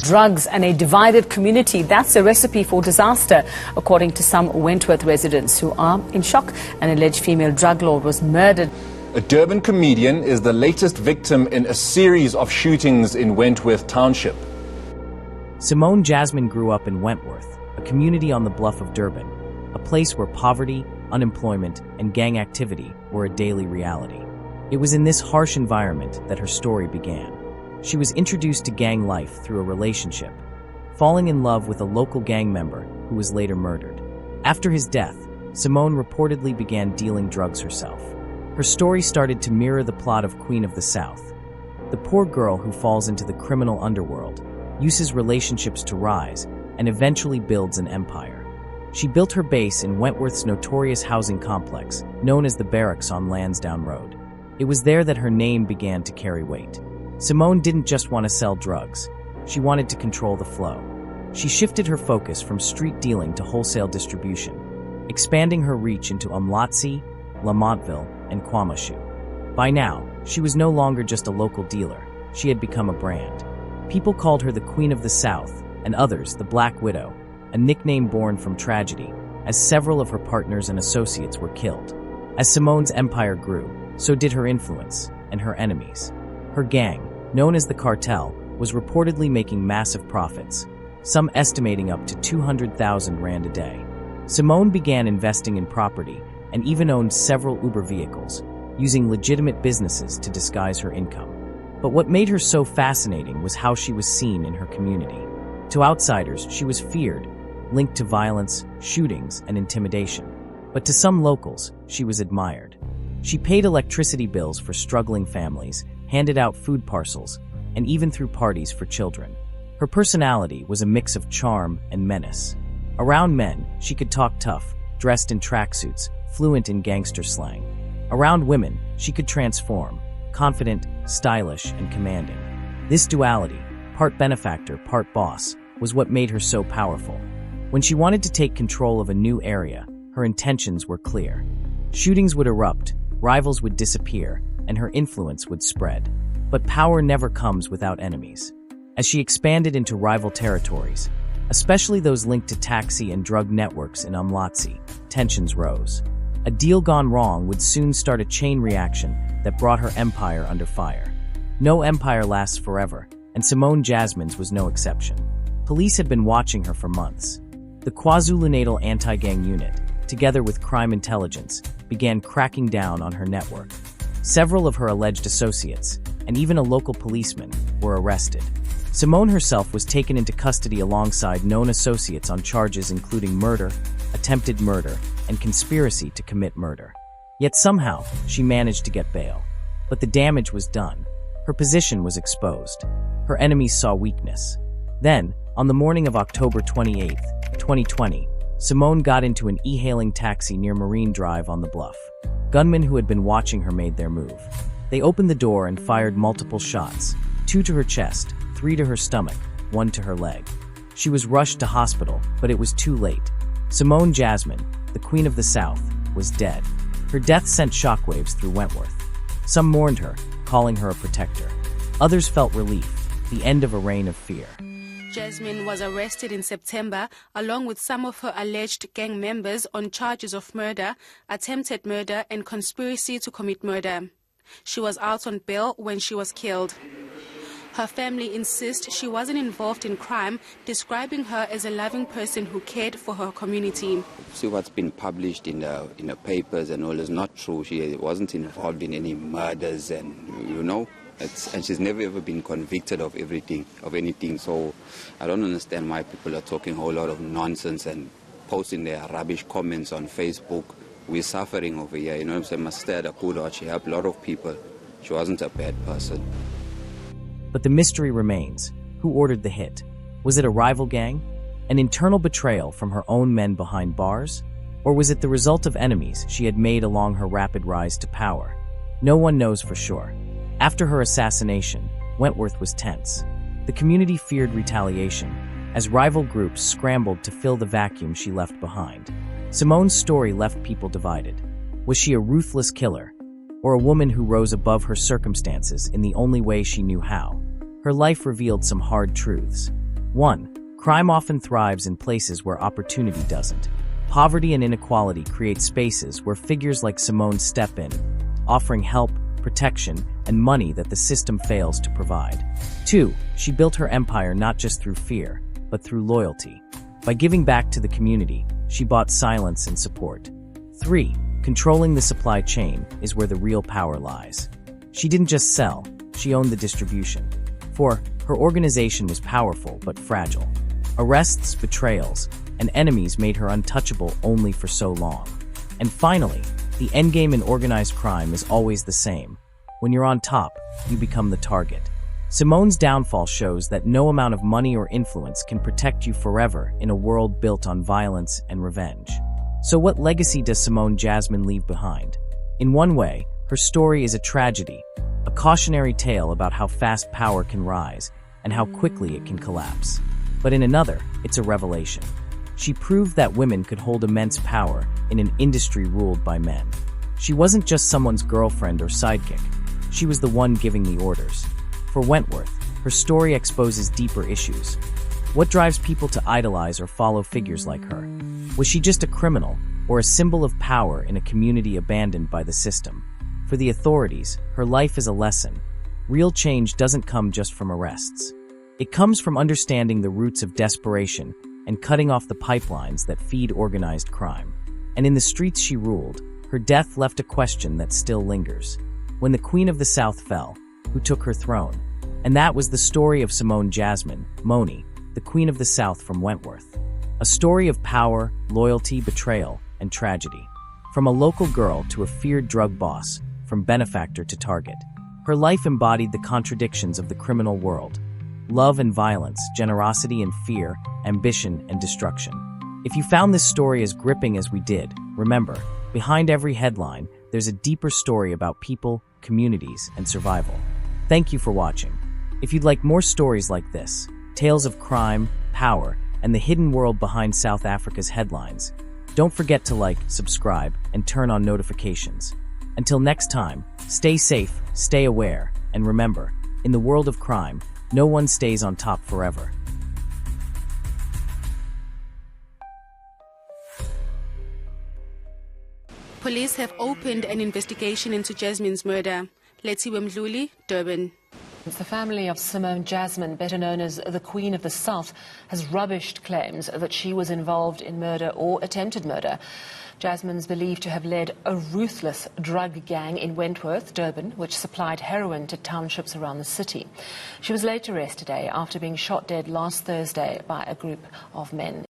Drugs and a divided community, that's a recipe for disaster, according to some Wentworth residents who are in shock. An alleged female drug lord was murdered. A Durban comedian is the latest victim in a series of shootings in Wentworth Township. Simone Jasmin grew up in Wentworth, a community on the bluff of Durban, a place where poverty, unemployment, and gang activity were a daily reality. It was in this harsh environment that her story began. She was introduced to gang life through a relationship, falling in love with a local gang member who was later murdered. After his death, Simone reportedly began dealing drugs herself. Her story started to mirror the plot of Queen of the South. The poor girl who falls into the criminal underworld, uses relationships to rise, and eventually builds an empire. She built her base in Wentworth's notorious housing complex, known as the Barracks on Lansdowne Road. It was there that her name began to carry weight. Simone didn't just want to sell drugs. She wanted to control the flow. She shifted her focus from street dealing to wholesale distribution, expanding her reach into Umlotsi, Lamontville, and Kwamashu. By now, she was no longer just a local dealer. She had become a brand. People called her the Queen of the South, and others the Black Widow, a nickname born from tragedy, as several of her partners and associates were killed. As Simone's empire grew, so did her influence and her enemies. Her gang, known as the Cartel, was reportedly making massive profits, some estimating up to 200,000 rand a day. Simone began investing in property and even owned several Uber vehicles, using legitimate businesses to disguise her income. But what made her so fascinating was how she was seen in her community. To outsiders, she was feared, linked to violence, shootings, and intimidation. But to some locals, she was admired. She paid electricity bills for struggling families, handed out food parcels, and even threw parties for children. Her personality was a mix of charm and menace. Around men, she could talk tough, dressed in tracksuits, fluent in gangster slang. Around women, she could transform, confident, stylish, and commanding. This duality, part benefactor, part boss, was what made her so powerful. When she wanted to take control of a new area, her intentions were clear. Shootings would erupt, rivals would disappear, and her influence would spread. But power never comes without enemies. As she expanded into rival territories, especially those linked to taxi and drug networks in Umlotsi, tensions rose. A deal gone wrong would soon start a chain reaction that brought her empire under fire. No empire lasts forever, and Simone Jasmin's was no exception. Police had been watching her for months. The KwaZulu-Natal anti-gang unit, together with crime intelligence, began cracking down on her network. Several of her alleged associates, and even a local policeman, were arrested. Simone herself was taken into custody alongside known associates on charges including murder, attempted murder, and conspiracy to commit murder. Yet somehow, she managed to get bail. But the damage was done. Her position was exposed. Her enemies saw weakness. Then, on the morning of October 28, 2020, Simone got into an e-hailing taxi near Marine Drive on the bluff. Gunmen who had been watching her made their move. They opened the door and fired multiple shots, 2 to her chest, 3 to her stomach, 1 to her leg. She was rushed to hospital, but it was too late. Simone Jasmin, the Queen of the South, was dead. Her death sent shockwaves through Wentworth. Some mourned her, calling her a protector. Others felt relief, the end of a reign of fear. Jasmin was arrested in September along with some of her alleged gang members on charges of murder, attempted murder, and conspiracy to commit murder. She was out on bail when she was killed. Her family insists she wasn't involved in crime, describing her as a loving person who cared for her community. See what's been published in the papers and all is not true. She wasn't involved in any murders and, and she's never ever been convicted of anything. So I don't understand why people are talking a whole lot of nonsense and posting their rubbish comments on Facebook. We're suffering over here, you know what I'm saying? Must stay at a good heart. She helped a lot of people. She wasn't a bad person. But the mystery remains. Who ordered the hit? Was it a rival gang? An internal betrayal from her own men behind bars? Or was it the result of enemies she had made along her rapid rise to power? No one knows for sure. After her assassination, Wentworth was tense. The community feared retaliation, as rival groups scrambled to fill the vacuum she left behind. Simone's story left people divided. Was she a ruthless killer, or a woman who rose above her circumstances in the only way she knew how? Her life revealed some hard truths. 1. Crime often thrives in places where opportunity doesn't. Poverty and inequality create spaces where figures like Simone step in, offering help, protection, and money that the system fails to provide. 2. She built her empire not just through fear, but through loyalty. By giving back to the community, she bought silence and support. 3. Controlling the supply chain is where the real power lies. She didn't just sell, she owned the distribution. 4. Her organization was powerful but fragile. Arrests, betrayals, and enemies made her untouchable only for so long. And finally, the endgame in organized crime is always the same. When you're on top, you become the target. Simone's downfall shows that no amount of money or influence can protect you forever in a world built on violence and revenge. So what legacy does Simone Jasmin leave behind? In one way, her story is a tragedy, a cautionary tale about how fast power can rise and how quickly it can collapse. But in another, it's a revelation. She proved that women could hold immense power in an industry ruled by men. She wasn't just someone's girlfriend or sidekick. She was the one giving the orders. For Wentworth, her story exposes deeper issues. What drives people to idolize or follow figures like her? Was she just a criminal or a symbol of power in a community abandoned by the system? For the authorities, her life is a lesson. Real change doesn't come just from arrests. It comes from understanding the roots of desperation and cutting off the pipelines that feed organized crime. And in the streets she ruled, her death left a question that still lingers. When the Queen of the South fell, who took her throne? And that was the story of Simone Jasmin, Moni, the Queen of the South from Wentworth. A story of power, loyalty, betrayal, and tragedy. From a local girl to a feared drug boss, from benefactor to target. Her life embodied the contradictions of the criminal world. Love and violence, generosity and fear, ambition and destruction. If you found this story as gripping as we did, remember, behind every headline, there's a deeper story about people, communities, and survival. Thank you for watching. If you'd like more stories like this, tales of crime, power, and the hidden world behind South Africa's headlines, don't forget to like, subscribe, and turn on notifications. Until next time, stay safe, stay aware, and remember, in the world of crime, no one stays on top forever. Police have opened an investigation into Jasmin's murder. Letty Wemdluli, Durban. The family of Simone Jasmin, better known as the Queen of the South, has rubbished claims that she was involved in murder or attempted murder. Jasmin's believed to have led a ruthless drug gang in Wentworth, Durban, which supplied heroin to townships around the city. She was later arrested today after being shot dead last Thursday by a group of men.